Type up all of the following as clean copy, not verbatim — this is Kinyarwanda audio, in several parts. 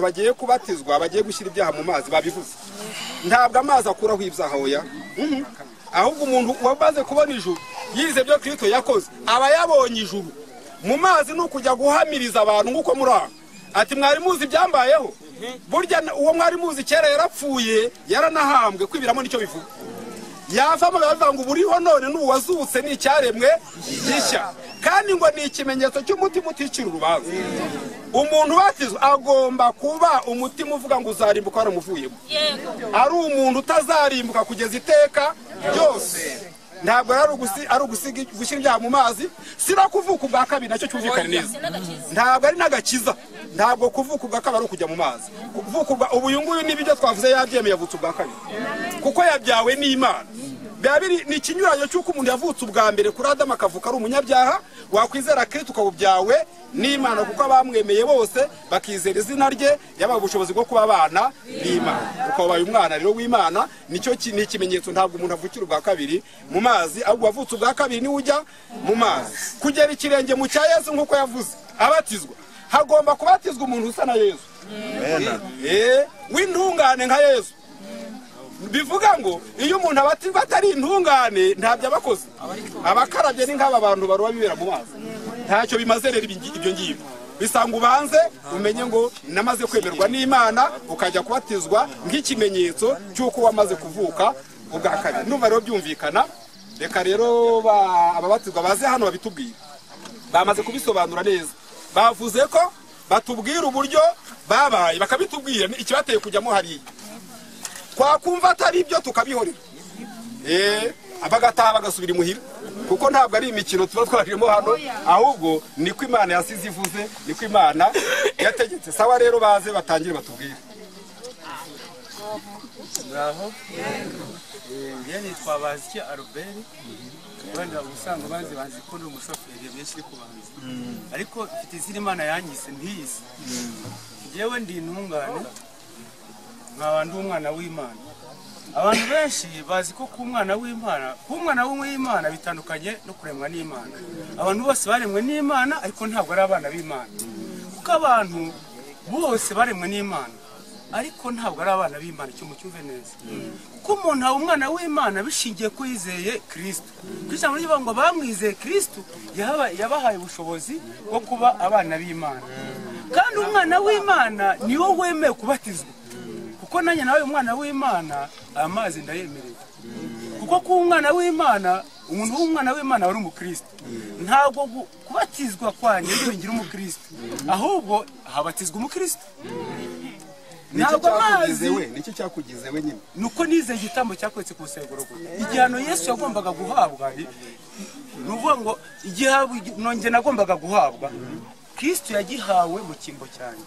bagiye kubatizwa bagiye gushyira ibyaha mu mazi babivuze ntabwo amazi akuraho ibyaha oya ahubwo umuntu wamaze kubona ijuru yize byo Kristo yakoze aba yabonye ijuru mu mazi no kujya guhamiriza abantu nkuko muri aho ati mwari muzi byambayeho burya uwo mwari muzi kera yarapfuye yaranahambwe kwibiramo nicyo bivuga yavamo bavuga ngo buriho none n'uwazutse ni icyaremwe gishya kandi ngo ni ikimenyetso cy'umutima uticira urubanza umuntu batizwa agomba kuba umutima uvuga ngo uzarimbuka waramuvuyemo ari umuntu utazarimbuka kugeza iteka byose ntabwo ari gushyira ibyaha mu mazi si no kuvuka ubwa kabiri nacyo cyumvikane neza ntabwo ari n'agakiza ntabwo kuvuka ubwa kabiri ari ukujya mu mazi kuvuka ubu uyu nguyu n'ibyo twavuze yabyemeye yavutse ubwa kabiri kuko yabyawe n'Imana ni ikinyuranyo cy'uko umuntu yavutse ubwa mbere kuri Adamu akavuka ari umunyabyaha wakwizera Kristo ukabubyawe n'Imana kuko abamwemeye bose bakizera izina rye yabaye ubushobozi bwo kuba abana n'Imana ukabaye umwana rero w'Imana nicyo ni ikimenyetso ntabwo umuntu avukira ubwa kabiri mu mazi ahubwo wavutse ubwa kabiri ni ujya mu mazi kugera ikirenge mu cya Yesu nkuko yavuze abatizwa hagomba kubatizwa umuntu usa na Yesu w'intungane nka Yesu bivuga ngo iyo umuntu abatizwa atari intungane ntabyo abakoze abakarabye ni nk'aba bantu baruba bibera mu mazi ntacyo bimaze rero ibyo ngibyo bisanga ubanze umenye ngo namaze kwemerwa n'Imana ukajya kubatizwa nk'ikimenyetso cy'uko wamaze kuvuka ubwa kabiri numva rero byumvikana reka rero ababatizwa baze hano babitubwira bamaze kubisobanura neza bavuze ko batubwira uburyo babaye bakabitubwira ikibateye kujyamo hariya twakumva atari ibyo tukabihorera abagataha bagasubira imuhira kuko ntabwo ari imikino tuba twajemo hano ahubwo niko Imana yasize ivuze niko Imana yategetse sawa rero baze batangire batubwire ngaho yani twabazi Albert wenda usanga bazi ko ni umushoferi benshi kubanza ariko ifite izina Imana yanyise ntiyizi yewe ndi intungane nk'abandi umwana w'Imana abantu benshi bazi ko ku mwana w'Imana bitandukanye no kuremwa n'Imana abantu bose baremwe n'Imana ariko ntabwo ari abana b'Imana kuko abantu bose baremwe n'Imana ariko ntabwo ari abana b'Imana cyo mucyumve neza kuko umuntu aba umwana w'Imana bishingiye ko yizeye Kristo Kristo muri ngo bamwizeye Kristo yabahaye ubushobozi bwo kuba abana b'Imana kandi umwana w'Imana niwo wemeye kubatizwa kuko nanjye nawe umwana w'Imana amazi ndayemereye kuko ku umwana w'Imana umuntu w'umwana w'Imana wari umukristo ntabwo kubatizwa kwanye bingira umukristo ahubwo habatizwa umukristo ntabwo amazi nicyo cyakugize we nyine nuko nize igitambo cyakwetse ku rusengero igihano Yesu yagombaga guhabwa nuvuga ngo igihabwa nonge nagombaga guhabwa Kristo yagihawe mu kimbo cyane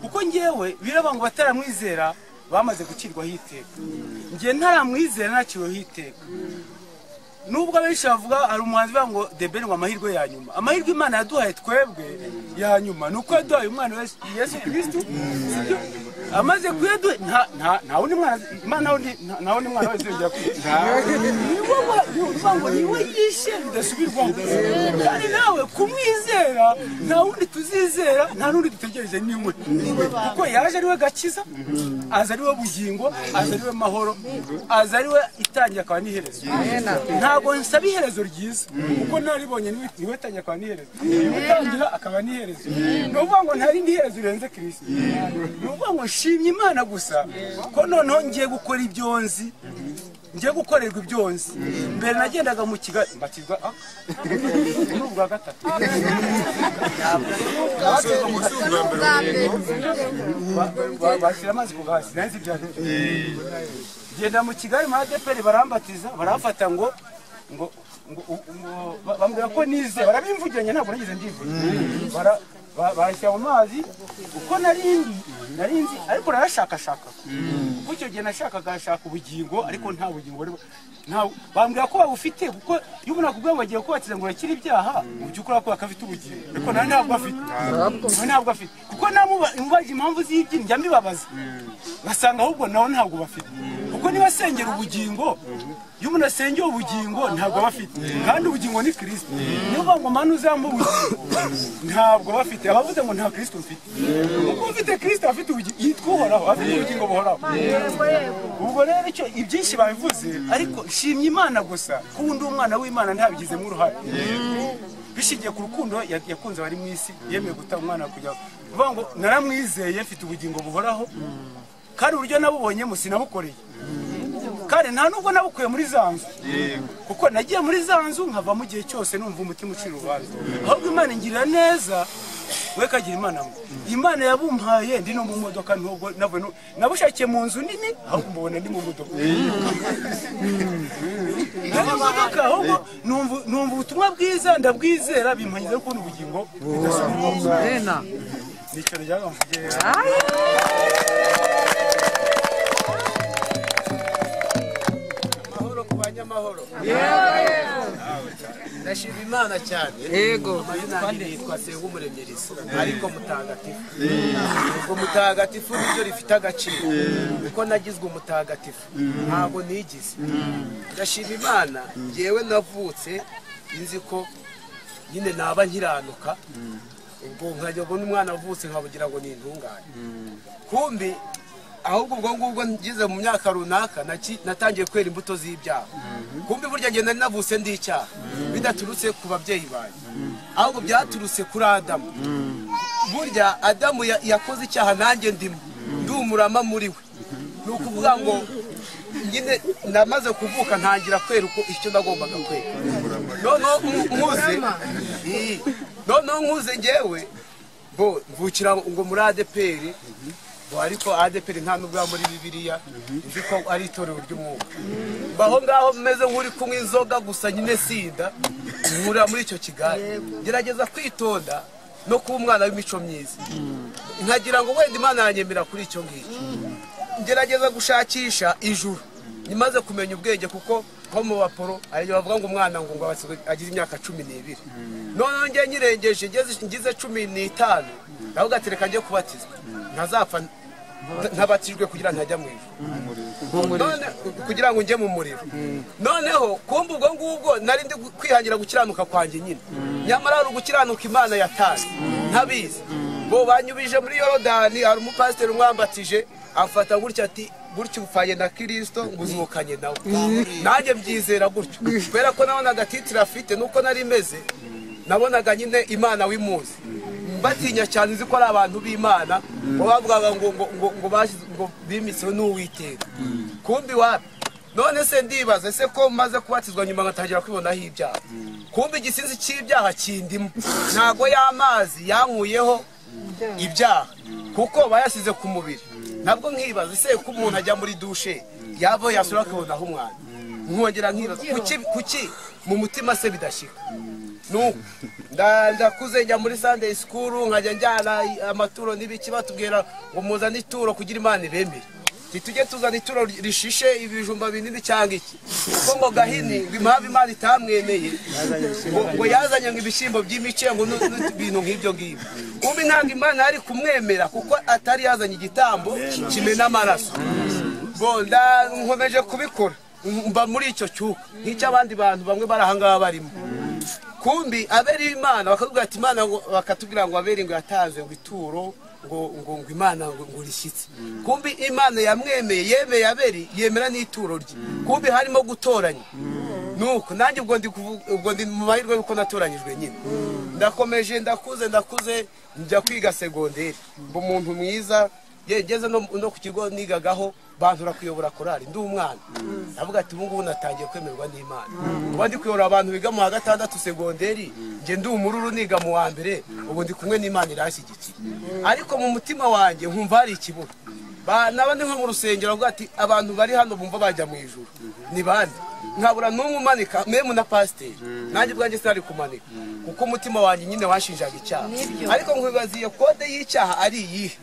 kuko ngewe biraba ngo bataramwizera bamaze gucirwaho iteka ngiye ntaramwizera naciweho iteka nubwo abenshi bavuga ari umuhanzi bavuga ngo debeni ngo amahirwe ya nyuma amahirwe Imana yaduhaye twebwe ya nyuma nuko yaduhaye umwana Yesu Kristo amaze kuyaduha nta wundi mwana nta wundi mwana wese yongera kwiga niwe yishe bidasubirwaho kandi nawe kumwizera nta wundi tuzizera nta n'undi dutegereje niwe kuko yaje ariwe gakiza aza ariwe bugingo aza ariwe mahoro aza ariwe itangira akaba n'iherezo ntabwo nsaba iherezo ryiza kuko naribonye niwe itangira akaba n'iherezo itangira akaba n'iherezo ni ukuvuga ngo nta rindi herezo rirenze Kristo ni ukuvuga ngo nshimye Imana gusa ko noneho ngiye gukora ibyonzi ngiye gukorerwa ibyonzi mbere nagendaga mu Kigali mbatizwa n'ubwa gatatu bashyira amazi ku gasi nazi ibyaha genda mu Kigali mu ADPR barambatiza barafata ngo bambwira ko nize barabimvugiranye ntabwo nagize ndivuga barashyira mu mazi uko narinzi ariko narashakashaka kuko icyo gihe nashakaga ubugingo ariko nta bugingo bambwira ko babufite kuko iyo umuntu akubwiye ngo bagiye kubatiza ngo urakire ibyaha mu by'ukuri ko afite ubugingo ariko nawe ntabwo afite kuko namubaje impamvu z'ibyo njya mbibabaza ngasanga ahubwo nawe ntabwo bafite kuko kuko niba asengera ubugingo iyo umuntu asengera ubugingo ntabwo aba afite kandi ubugingo ni Kristo niba ngo manu uzamba ubugingo ntabwo aba afite abavuze ngo nta Kristo ufite kuko ufite Kristo afite ubugingo yitwa uhoraho afite ubugingo buhoraho ubwo rero icyo ibyinshi babivuze ariko nshimye Imana gusa ko undi umwana w'Imana ntabigizemo uruhare bishigiye ku rukundo yakunze bari mu isi yemeye gutanga umwana kujya kuvuga ngo naramwizeye afite ubugingo buhoraho kandi uburyo nabubonyemo sinabukoreye kandi nta nubwo nabukuye muri zanzu kuko nagiye muri zanzu nkava mu gihe cyose numva umutima ucira urubanza ahubwo Imana ingirira neza we kagira Imana ngo Imana yabumpaye ndi no mu modoka nubwo nabushakiye mu nzu nini ahubwo mbona ndi mu modoka ahubwo numva ubutumwa bwiza ndabwizera bimpanyize ko ubugingo bidasubira nicyo ryagamvugiye amahoro ndashima Imana cyane yego amazina yitwa Umuremyerisi ariko mutagatifu ubwo mutagatifu nibyo rifite agaciro kuko nagizwe umutagatifu ntabwo nigize ndashima Imana yewe navutse nzi ko nyine naba nkiranuka ubwo nkajya ubona umwana avutse nkabugira ngo ni intungane kumbi ahubwo ubwo ngubwo ngize mu myaka runaka natangiye kwera imbuto z'ibyaha kumbi burya ngenda navutse ndi icyaha bidaturutse ku babyeyi banjye ahubwo byaturutse kuri Adamu burya Adamu yakoze icyaha nanjye ndimo ndumurama muri we ni ukuvuga ngo nyine namaze kuvuka ntangira kwera uko icyo nagombaga kwera noneho nkuze ngewe mvukira ngo muri ADPR ariko ADPR nta nubwo muri Bibiliya nzi ko ari itorero ry'umwuka baho ngaho meze nk'uri kunywa inzoga gusa nyine sinda nkura muri icyo kigali gerageza kwitonda no kuba umwana w'imico myiza nkagira ngo wenda Imana yanyemera kuri icyo ngicyo gerageza gushakisha ijuru nimaze kumenya ubwenge kuko nko mu baporo ariyo bavuga ngo umwana ngo agize imyaka 12 none nge nyirengeje ngize 15 naho gatereka ngiye kubatizwa ntazapfa ntabatijwe kugira ntajya mu ijuru none kugira ngo nje mu muriro noneho kumva ubwo ngubwo nari ndi kwihangira gukiranuka kwanjye nyine nyamara ari gukiranuka Imana yatanze ntabizi bo banyubije muri Yorodani hari umupasiteri umwambatije afata gutya ati gutyo ufaye na Kristo nguzukanye nawe nanjye mbyizera gutyo kubera ko nabonaga titira afite nuko nari meze nabonaga nyine Imana wimuzi batinya cyane uzi ko ari abantu b'Imana bavugaga ngo bimitseho n'Uwiteka kumbi wapi none se ndibaza se ko maze kubatizwa nyuma ngatangira kwibonaho ibyaha kumbi igisinzi cy'ibyaha kindimo ntago y'amazi yankuyeho ibyaha kuko bayasize ku mubiri ntabwo nkibaza se ko umuntu ajya muri dushe yavo yasura akabonaho umwana nkongera nkibaza kuki mu mutima se bidashika ndakuze njya muri Sunday school nkajya njyana amaturo n'ibiki batubwira ngo muzane ituro kugira Imana ibemere tujye tuzana ituro rishishe ibijumba binini cyangwa iki kuko ngo gahini ngo impamvu Imana itamwemeye ngo yazanye ngo ibishyimbo by'imice ngo n'ibintu nk'ibyo ngibyo kumbi ntabwo Imana yari kumwemera kuko atari yazanye igitambo kimena amaraso bo nkomeje kubikora mba muri icyo cyuka nk'icy'abandi bantu bamwe bari ahangaha barimo kumbi aberi Imana bakavuga ati Imana bakatubwira ngo aberi ngo yatanze ngo ituro ngo Imana ngo rishyitse kumbi Imana yamwemeye yemeye aberi yemera n'ituro rye kumbi harimo gutoranya nuko nanjye ubwo ndi mu mahirwe yuko natoranyijwe nyine ndakomeje ndakuze njya kwiga segonderi mba umuntu mwiza yegeze no ku kigo nigagaho bantura kuyobora korali ndi umwana ndavuga ati ubungu natangiye kwemerwa n'Imana uba ndi kuyobora abantu biga mu 6 segonderi nge ndi umururu niga mu wa mbere ubu ndi kumwe n'Imana irashyigikiye ariko mu mutima wanjye nkumva hari ikibura nabandi nko mu rusengero avuga ati abantu bari hano bumva bajya mu ijuru ni bande nkabura n'umwe umanika memu na pasiteri nanjye bwanjye sinari kumanika kuko umutima wanjye nyine washinjaga icyaha ariko nkwibaziye kode y'icyaha ari iyihe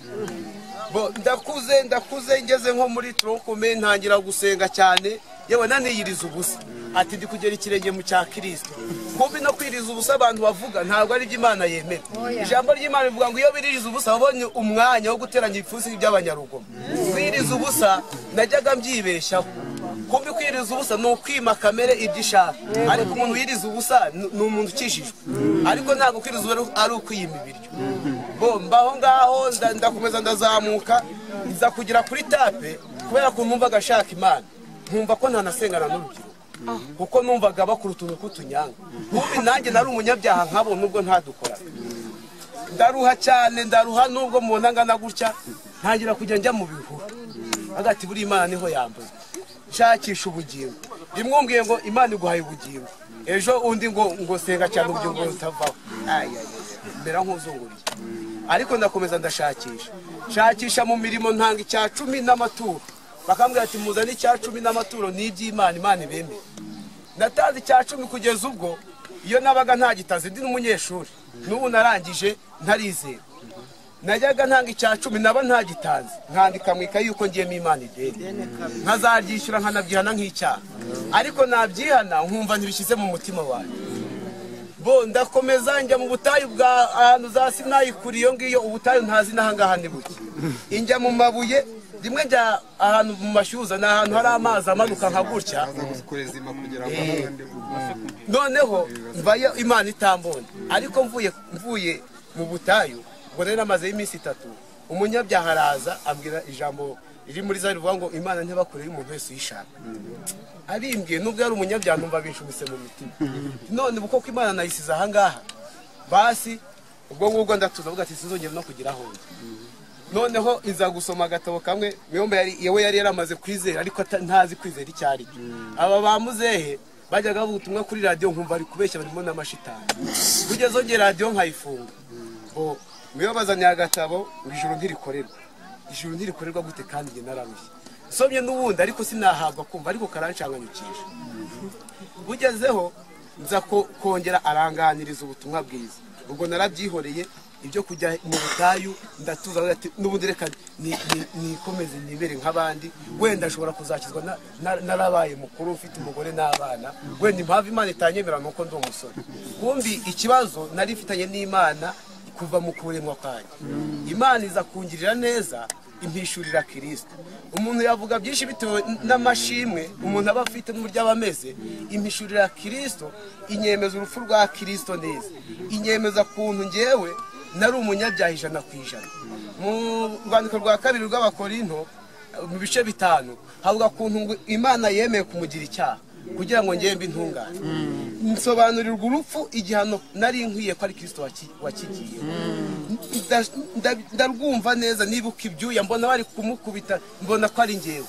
ndakuze ngeze nko muri tronkome ntangira gusenga cyane yewe naniyiriza ubusa ati ndi kugera ikirenge mu cya Kristo kumbi no kwiriza ubusa abantu bavuga ntabwo ari by'Imana yemera ijambo ry'Imana rivuga ngo iyo biririza ubusa babonye umwanya wo guteranya ibipfusi by'abanyarugomo kwiriza ubusa najyaga mbyibeshyaho kumbi kwiriza ubusa ni ukwima kamere ibyo ishaka ariko umuntu wiriza ubusa ni umuntu ukijijwe ariko ntabwo kwiriza ubusa ari ukwiyima ibiryo bo mbaho ngaho ndakomeza ndazamuka nza kugera kuri tape kubera ko numvaga ashaka Imana nkumva ko ntanasengana n'urubyiruko kuko numvaga bakuru utuntu kutunyanga kumbi nanjye nari umunyabyaha nkabo nubwo ntadukora ndaruha cyane ndaruha nubwo umuntu angana gutya ntangira kujya njya mu bihuru hagati buri Imana niho yambuye shakisha ubugingo rimwumbwiye ngo Imana iguhaye ubugingo ejo undi ngo senga cyane ubugingo butavaho mbera nk'uzunguriye ariko ndakomeza ndashakisha mu mirimo ntanga icya 10 n'amaturo bakambwira ati muzane icya 10 n'amaturo n'iby'Imana Imana ibemeye natazi icya 10 kugeza ubwo iyo nabaga ntagitaze ndi n'umunyeshuri n'ubu narangije ntarizera najyaga ntanga icya 10 naba ntagitanze nkandika mwika yuko ngiyemo Imana ideni nkazaryishyura nkanabyihana nk'icyaha ariko nabyihana nkumva ntibishyize mu mutima wanjye bo ndakomeza njya mu butayu bwa ahantu za Sinayi kuri iyo ngiyo ubutayu ntazi n'ahangaha ni buke injya mu mabuye rimwe njya ahantu mu mashyuza ni ahantu hari amazi amanuka nka gutya noneho mvayo Imana itambonye ariko mvuye mu butayu ngo rero amaze y'iminsi 3 umunyabyaha araza ambwira ijambo riri muri za rivuga ngo Imana ntibakoreye umuntu wese uyishaka arimbwiye nubwo yari umunyabyaha numva bishumise mu mitima none uko ko Imana nayisize ahangaha basi ubwo ngubwo ndatuza avuga ati sinzongera no kugira aho noneho iza gusoma agatabo kamwe miyomba yari yaramaze kwizera ariko ntazi kwizera icyari aba bamuzehe bajyaga bavuga ubutumwa kuri radio nkumva ari kubeshya barimo n'amashitani kugeza nge radio nkayifunga bo miyobazanya agatabo ngijuru ntirikorerwa gute kandi nge nararushye somye n'ubundi ariko sinahabwa kumva ariko karancanganyukisha bugezeho nza kongera aranganiriza ubutumwa bwiza ubwo narabyihoreye ibyo kujya mu butayu ndatuza ati n'ubundi reka nikomeze nibere nk'abandi wenda ashobora kuzakizwa narabaye mukuru ufite umugore n'abana wenda impamvu Imana itanyemera nuko ndi umusore kumbi ikibazo nari mfitanye n'Imana kuva mu kuremwa kwanjye Imana iza kungirira neza impishurira Kristo umuntu yavuga byinshi bitewe n'amashimwe umuntu aba afite n'uburyo abameze impishurira Kristo inyemeza urupfu rwa Kristo neza inyemeza kuntu ngewe nari umunyabyaha 100%. Mu rwandiko rwa 2 rw'Abakorinto mu bice 5 havuga kuntu Imana yemeye kumugira icyaha kugira ngo ngembe intungane nsobanurirwa urupfu igihano nari nkwiye ko ari Kristo wakigiye ndarwumva neza nibuka ibyuya mbona bari kumukubita mbona ko ari ngewe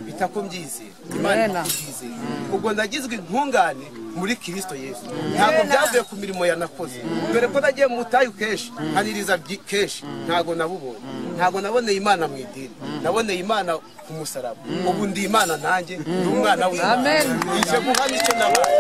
bitako mbyizera Imana ibyizera ubwo ndagizwe intungane muri Kristo Yesu ntabwo byavuye ku mirimo yanakoze dore ko nagiye mu butayu kenshi nkaniriza kenshi ntabwo naboneye Imana mu idini naboneye Imana ku musaraba ubu ndi Imana nanjye ndi umwana w'Imana ije guhana icyo nabaye